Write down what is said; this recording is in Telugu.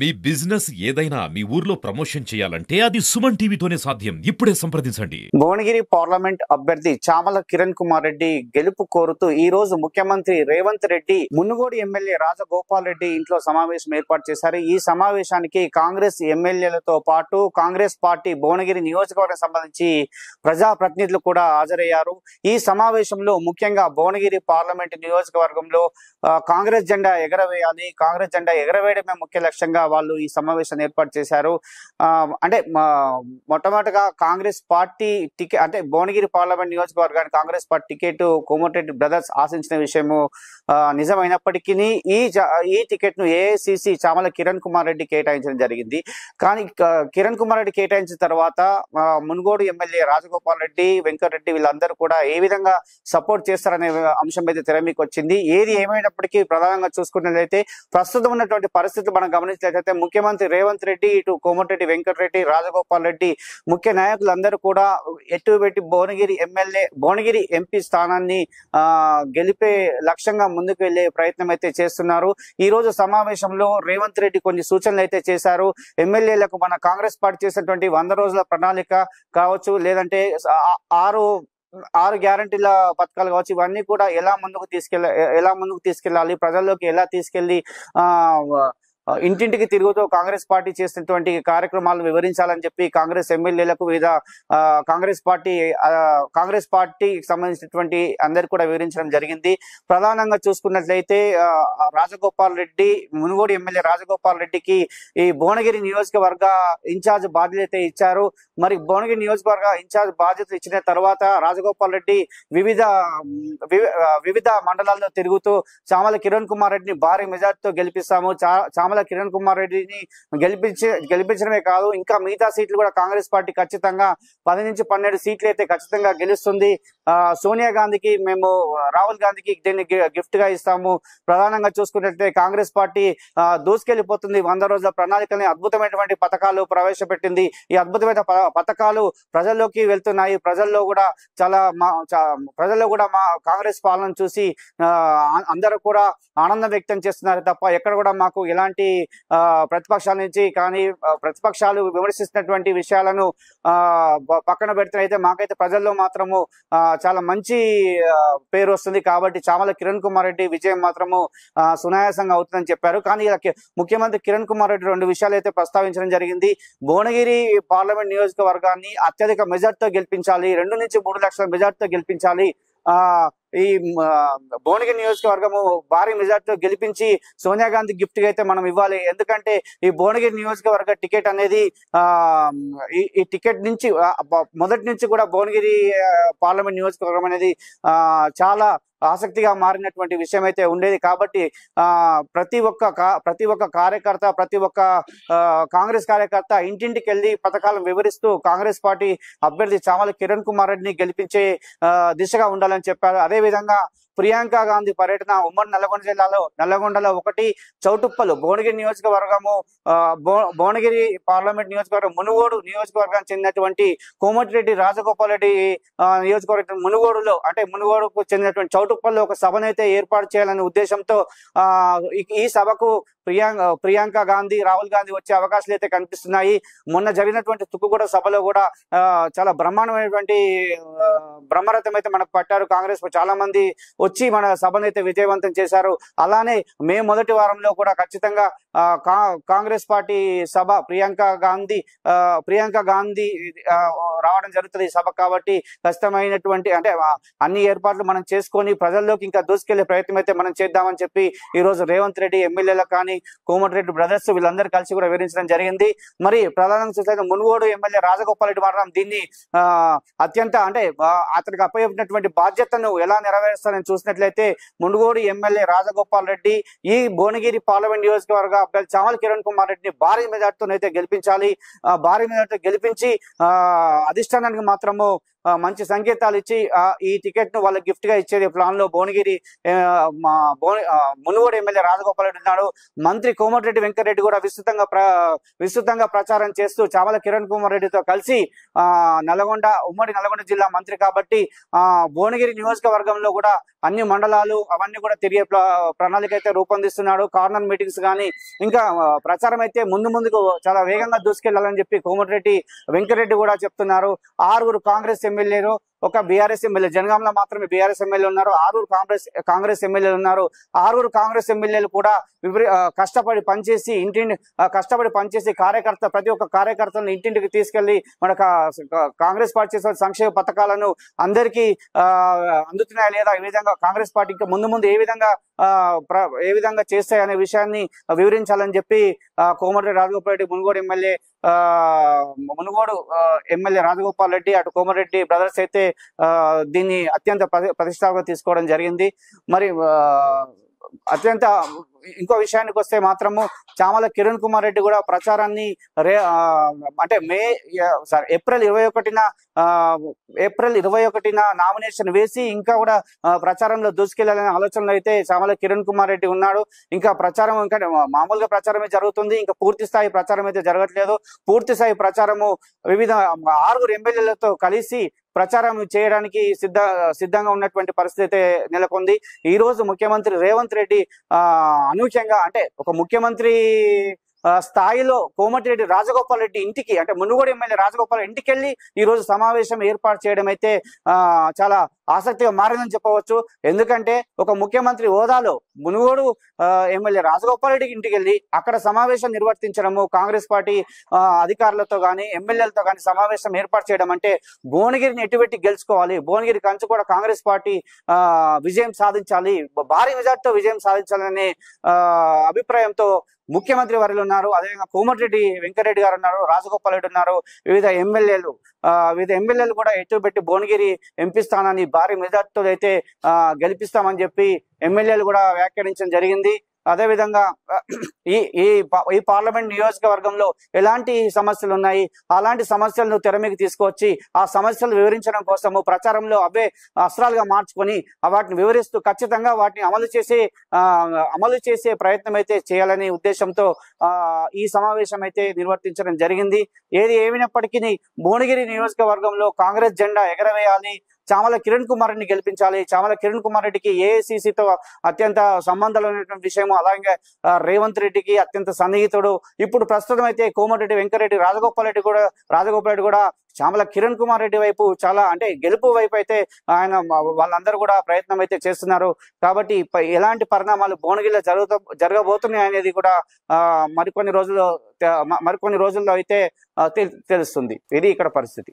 మీ బిజినెస్ ఏదైనా మీ ఊర్లో ప్రమోషన్ చేయాలంటే అది సుమన్ టీవీతోనే సాధ్యం. ఇప్పుడే సంప్రదించండి. భువనగిరి పార్లమెంట్ అభ్యర్థి చామల కిరణ్ కుమార్ రెడ్డి గెలుపు కోరుతూ ఈ రోజు ముఖ్యమంత్రి రేవంత్ రెడ్డి మునుగోడు ఎమ్మెల్యే రాజగోపాల్ రెడ్డి ఇంట్లో సమావేశం ఏర్పాటు చేశారు. ఈ సమావేశానికి కాంగ్రెస్ ఎమ్మెల్యేలతో పాటు కాంగ్రెస్ పార్టీ భువనగిరి నియోజకవర్గం సంబంధించి ప్రజాప్రతినిధులు కూడా హాజరయ్యారు. ఈ సమావేశంలో ముఖ్యంగా భువనగిరి పార్లమెంట్ నియోజకవర్గంలో కాంగ్రెస్ జెండా ఎగరవేయాలి, కాంగ్రెస్ జెండా ఎగరవేయడమే ముఖ్య లక్ష్యంగా వాళ్ళు ఈ సమావేశాన్ని ఏర్పాటు చేశారు. అంటే మొట్టమొదటిగా కాంగ్రెస్ పార్టీ టికెట్ అంటే భువనగిరి పార్లమెంట్ నియోజకవర్గానికి Congress party ticket Komatireddy brothers ఆశించిన విషయము నిజమైనప్పటికీ ఈ టికెట్ ను ఏఐసిసి చామల కిరణ్ కుమార్ రెడ్డి కేటాయించడం జరిగింది. కానీ కిరణ్ కుమార్ రెడ్డి కేటాయించిన తర్వాత మునుగోడు ఎమ్మెల్యే రాజగోపాల్ రెడ్డి, వెంకటరెడ్డి వీళ్ళందరూ కూడా ఏ విధంగా సపోర్ట్ చేస్తారనే అంశం అయితే తెర మీకు వచ్చింది. ఏది ఏమైనప్పటికీ ప్రధానంగా చూసుకున్నట్లయితే ప్రస్తుతం ఉన్నటువంటి పరిస్థితులు మనం గమనించినట్లయితే ముఖ్యమంత్రి రేవంత్ రెడ్డి, ఇటు కోమటిరెడ్డి వెంకటరెడ్డి, రాజగోపాల్ రెడ్డి ముఖ్య నాయకులందరూ కూడా ఎటుపెట్టి భువనగిరి ఎంపీ స్థానాన్ని గెలిపే లక్ష్యంగా ముందుకు వెళ్లే ప్రయత్నం అయితే చేస్తున్నారు. ఈ రోజు సమావేశంలో రేవంత్ రెడ్డి కొన్ని సూచనలు అయితే చేశారు. ఎమ్మెల్యేలకు మన కాంగ్రెస్ పార్టీ చేసినటువంటి 100 రోజుల ప్రణాళిక కావచ్చు, లేదంటే ఆరు గ్యారంటీల పథకాలు కావచ్చు, ఇవన్నీ కూడా ఎలా ముందుకు తీసుకెళ్ళాలి, ప్రజల్లోకి ఎలా తీసుకెళ్లి ఇంటింటికి తిరుగుతూ కాంగ్రెస్ పార్టీ చేసినటువంటి కార్యక్రమాలను వివరించాలని చెప్పి కాంగ్రెస్ ఎమ్మెల్యేలకు వివిధ కాంగ్రెస్ పార్టీకి సంబంధించినటువంటి అందరు కూడా వివరించడం జరిగింది. ప్రధానంగా చూసుకున్నట్లయితే రాజగోపాల్ రెడ్డి, మునుగోడు ఎమ్మెల్యే రాజగోపాల్ రెడ్డికి ఈ భువనగిరి నియోజకవర్గ ఇన్ఛార్జ్ బాధ్యత ఇచ్చారు. మరి భువనగిరి నియోజకవర్గ ఇన్ఛార్జ్ బాధ్యత ఇచ్చిన తర్వాత రాజగోపాల్ రెడ్డి వివిధ మండలాల్లో తిరుగుతూ చామల కిరణ్ కుమార్ రెడ్డిని భారీ మెజార్టీతో గెలిపిస్తాము, చామల కిరణ్ కుమార్ రెడ్డిని గెలిపించడమే కాదు ఇంకా మిగతా సీట్లు కూడా కాంగ్రెస్ పార్టీ ఖచ్చితంగా 10 నుంచి 12 సీట్లు అయితే ఖచ్చితంగా గెలుస్తుంది. సోనియా గాంధీకి మేము రాహుల్ గాంధీకి దీన్ని గిఫ్ట్ గా ఇస్తాము. ప్రధానంగా చూసుకున్నట్లయితే కాంగ్రెస్ పార్టీ దూసుకెళ్లిపోతుంది. 100 రోజుల ప్రణాళికని అద్భుతమైనటువంటి పథకాలు ప్రవేశపెట్టింది. ఈ అద్భుతమైన పథకాలు ప్రజల్లోకి వెళ్తున్నాయి. ప్రజల్లో కూడా మా కాంగ్రెస్ పాలన చూసి అందరూ కూడా ఆనందం వ్యక్తం చేస్తున్నారు తప్ప ఎక్కడ కూడా మాకు ఎలాంటి ప్రతిపక్షాల నుంచి కానీ ప్రతిపక్షాలు విమర్శిస్తున్నటువంటి విషయాలను పక్కన పెడితే మాకైతే ప్రజల్లో మాత్రము చాలా మంచి పేరు వస్తుంది. కాబట్టి చామల కిరణ్ కుమార్ రెడ్డి విజయం మాత్రము సునాయాసంగా అవుతుందని చెప్పారు. కానీ ముఖ్యమంత్రి కిరణ్ కుమార్ రెడ్డి 2 విషయాలు అయితే ప్రస్తావించడం జరిగింది. భువనగిరి పార్లమెంట్ నియోజకవర్గాన్ని అత్యధిక మెజార్టీతో గెలిపించాలి, 2 నుంచి 3 లక్షల మెజార్టీతో గెలిపించాలి. ఈ భువనగిరి నియోజకవర్గము భారీ మెజార్టీతో గెలిపించి సోనియా గాంధీ గిఫ్ట్ గా అయితే మనం ఇవ్వాలి. ఎందుకంటే ఈ భువనగిరి నియోజకవర్గ టికెట్ అనేది ఈ టికెట్ నుంచి మొదటి నుంచి కూడా భువనగిరి పార్లమెంట్ నియోజకవర్గం అనేది చాలా ఆసక్తిగా మారినటువంటి విషయం అయితే ఉండేది. కాబట్టి ప్రతి ఒక్క కార్యకర్త, ప్రతి ఒక్క కాంగ్రెస్ కార్యకర్త ఇంటింటికి వెళ్ళి పథకాలను వివరిస్తూ కాంగ్రెస్ పార్టీ అభ్యర్థి చామల కిరణ్ కుమార్ రెడ్డిని గెలిపించే దిశగా ఉండాలని చెప్పారు. అదేవిధంగా ప్రియాంక గాంధీ పర్యటన ఉమ్మడి నల్లగొండ జిల్లాలో నల్లగొండలో 1, చౌటుప్పలు భువనగిరి నియోజకవర్గము, భువనగిరి పార్లమెంట్ నియోజకవర్గం మునుగోడు నియోజకవర్గానికి చెందినటువంటి కోమటిరెడ్డి రాజగోపాల్ రెడ్డి నియోజకవర్గం మునుగోడుకు చెందినటువంటి చౌటుప్పల్లో ఒక సభనైతే ఏర్పాటు చేయాలనే ఉద్దేశంతో ఈ సభకు ప్రియాంక గాంధీ, రాహుల్ గాంధీ వచ్చే అవకాశాలు అయితే కనిపిస్తున్నాయి. మొన్న జరిగినటువంటి తుక్కుగూడ సభలో కూడా చాలా బ్రహ్మాండమైనటువంటి బ్రహ్మరథం అయితే మనకు పట్టారు. కాంగ్రెస్ చాలా మంది వచ్చి మన సభను అయితే విజయవంతం చేశారు. అలానే మే మొదటి వారంలో కూడా ఖచ్చితంగా కాంగ్రెస్ పార్టీ సభ ప్రియాంక గాంధీ రావడం జరుగుతుంది ఈ సభ. కాబట్టి ఖచ్చితమైనటువంటి అంటే అన్ని ఏర్పాట్లు మనం చేసుకొని ప్రజల్లోకి ఇంకా దూసుకెళ్లే ప్రయత్నం అయితే మనం చేద్దామని చెప్పి ఈ రోజు రేవంత్ రెడ్డి ఎమ్మెల్యేలకు కానీ కోమటిరెడ్డి బ్రదర్స్ వీళ్ళందరూ కలిసి కూడా వివరించడం జరిగింది. మరి ప్రధానంగా చూస్తే మునుగోడు ఎమ్మెల్యే రాజగోపాల్ రెడ్డి మాత్రం దీన్ని అత్యంత అంటే అతనికి అప్పచెప్పినటువంటి బాధ్యతను ఎలా నెరవేరుస్తారని చూసినట్లయితే మునుగోడు ఎమ్మెల్యే రాజగోపాల్ రెడ్డి ఈ భువనగిరి పార్లమెంట్ నియోజకవర్గ అభ్యర్థి చామల కిరణ్ కుమార్ రెడ్డిని భారీ మెజార్టీతో అయితే గెలిపించాలి. భారీ మెజార్టీతో గెలిపించి అధిష్టానానికి మాత్రము మంచి సంకేతాలు ఇచ్చి ఈ టికెట్ ను వాళ్ళకి గిఫ్ట్ గా ఇచ్చేది ప్లాన్ లో భువనగిరి మునుగోడు ఎమ్మెల్యే రాజగోపాల్ రెడ్డి ఉన్నాడు. మంత్రి కోమటిరెడ్డి వెంకటరెడ్డి కూడా విస్తృతంగా ప్రచారం చేస్తూ చామల కిరణ్ కుమార్ రెడ్డితో కలిసి ఉమ్మడి నల్గొండ జిల్లా మంత్రి కాబట్టి భువనగిరి నియోజకవర్గంలో కూడా అన్ని మండలాలు అవన్నీ కూడా తిరిగే ప్రణాళిక అయితే రూపొందిస్తున్నాడు. కార్నర్ మీటింగ్స్ కానీ ఇంకా ప్రచారం అయితే ముందుకు చాలా వేగంగా దూసుకెళ్లాలని చెప్పి కోమటిరెడ్డి వెంకటరెడ్డి కూడా చెప్తున్నారు. 6 కాంగ్రెస్ ఎమ్మెల్యేలు, ఒక బీఆర్ఎస్ ఎమ్మెల్యే, జనగాంలో మాత్రమే బీఆర్ఎస్ ఎమ్మెల్యే ఉన్నారు. 6 కాంగ్రెస్ ఎమ్మెల్యేలు ఉన్నారు. 6 కాంగ్రెస్ ఎమ్మెల్యేలు కూడా కష్టపడి పనిచేసి ప్రతి ఒక్క కార్యకర్తలను ఇంటింటికి తీసుకెళ్లి మన కాంగ్రెస్ పార్టీ చేసే సంక్షేమ పథకాలను అందరికీ అందుతున్నాయా లేదా, ఈ విధంగా కాంగ్రెస్ పార్టీ ఇంకా ముందు ఏ విధంగా చేస్తాయనే విషయాన్ని వివరించాలని చెప్పి కోమటిరెడ్డి రాజగోపాల్ రెడ్డి మునుగోడు ఎమ్మెల్యే రాజగోపాల్ రెడ్డి అటు కోమటిరెడ్డి బ్రదర్స్ అయితే దీన్ని అత్యంత ప్రతిష్టాత్మకంగా తీసుకోవడం జరిగింది. మరి ఇంకో విషయానికి వస్తే మాత్రము చామల కిరణ్ కుమార్ రెడ్డి కూడా ప్రచారాన్ని అంటే ఏప్రిల్ 21న నామినేషన్ వేసి ఇంకా కూడా ప్రచారంలో దూసుకెళ్లాలనే ఆలోచనలో అయితే చామల కిరణ్ కుమార్ రెడ్డి ఉన్నాడు. ఇంకా ప్రచారం ఇంకా మామూలుగా ప్రచారమే జరుగుతుంది, ఇంకా పూర్తి స్థాయి ప్రచారం అయితే జరగట్లేదు. పూర్తి స్థాయి ప్రచారము వివిధ 6 ఎమ్మెల్యేలతో కలిసి ప్రచారం చేయడానికి సిద్ధంగా ఉన్నటువంటి పరిస్థితి నెలకొంది. ఈ రోజు ముఖ్యమంత్రి రేవంత్ రెడ్డి అనూహ్యంగా అంటే ఒక ముఖ్యమంత్రి స్థాయిలో కోమటిరెడ్డి రాజగోపాల్ రెడ్డి ఇంటికి అంటే మునుగోడు ఎమ్మెల్యే రాజగోపాల్ ఇంటికి వెళ్ళి ఈ రోజు సమావేశం ఏర్పాటు చేయడం అయితే చాలా ఆసక్తిగా మారిందని చెప్పవచ్చు. ఎందుకంటే ఒక ముఖ్యమంత్రి హోదాలో మునుగోడు ఎమ్మెల్యే రాజగోపాల్ రెడ్డికి ఇంటికి వెళ్ళి అక్కడ సమావేశం నిర్వర్తించడము, కాంగ్రెస్ పార్టీ అధికారులతో కానీ ఎమ్మెల్యేలతో కానీ సమావేశం ఏర్పాటు చేయడం అంటే భువనగిరిని ఎటుపెట్టి గెలుచుకోవాలి, భువనగిరి కంచు కూడా కాంగ్రెస్ పార్టీ విజయం సాధించాలి, భారీ మెజార్టీతో విజయం సాధించాలనే అభిప్రాయంతో ముఖ్యమంత్రి వర్యులు ఉన్నారు. అదేవిధంగా కోమటిరెడ్డి వెంకటరెడ్డి గారు ఉన్నారు, రాజగోపాల్ రెడ్డి ఉన్నారు, వివిధ ఎమ్మెల్యేలు కూడా ఎటుపెట్టి భువనగిరి ఎంపీ స్థానాన్ని భారీ మెజార్టీతో అయితే గెలిపిస్తామని చెప్పి ఎమ్మెల్యేలు కూడా వ్యాఖ్యానించడం జరిగింది. అదేవిధంగా ఈ పార్లమెంట్ నియోజకవర్గంలో ఎలాంటి సమస్యలు ఉన్నాయి, అలాంటి సమస్యలను తెర మీదకి తీసుకొచ్చి ఆ సమస్యలు వివరించడం కోసము ప్రచారంలో అవే అస్త్రాలుగా మార్చుకొని వాటిని వివరిస్తూ ఖచ్చితంగా వాటిని అమలు చేసే ప్రయత్నం అయితే చేయాలనే ఉద్దేశంతో ఈ సమావేశం అయితే నిర్వర్తించడం జరిగింది. ఏది ఏమైనప్పటికీ భువనగిరి నియోజకవర్గంలో కాంగ్రెస్ జెండా ఎగరవేయాలి, చామల కిరణ్ కుమార్ రెడ్డిని గెలిపించాలి. చామల కిరణ్ కుమార్ రెడ్డికి ఏఐసిసితో అత్యంత సంబంధాలు ఉన్నటువంటి విషయం, అలాగే రేవంత్ రెడ్డికి అత్యంత సన్నిహితుడు. ఇప్పుడు ప్రస్తుతం అయితే కోమటిరెడ్డి వెంకటరెడ్డి రాజగోపాల్ రెడ్డి కూడా చామల కిరణ్ కుమార్ రెడ్డి వైపు చాలా అంటే గెలుపు వైపు అయితే వాళ్ళందరూ కూడా ప్రయత్నం అయితే చేస్తున్నారు. కాబట్టి ఎలాంటి పరిణామాలు భువనగిరిలో జరగబోతున్నాయి అనేది కూడా మరికొన్ని రోజుల్లో అయితే తెలుస్తుంది. ఇది ఇక్కడ పరిస్థితి.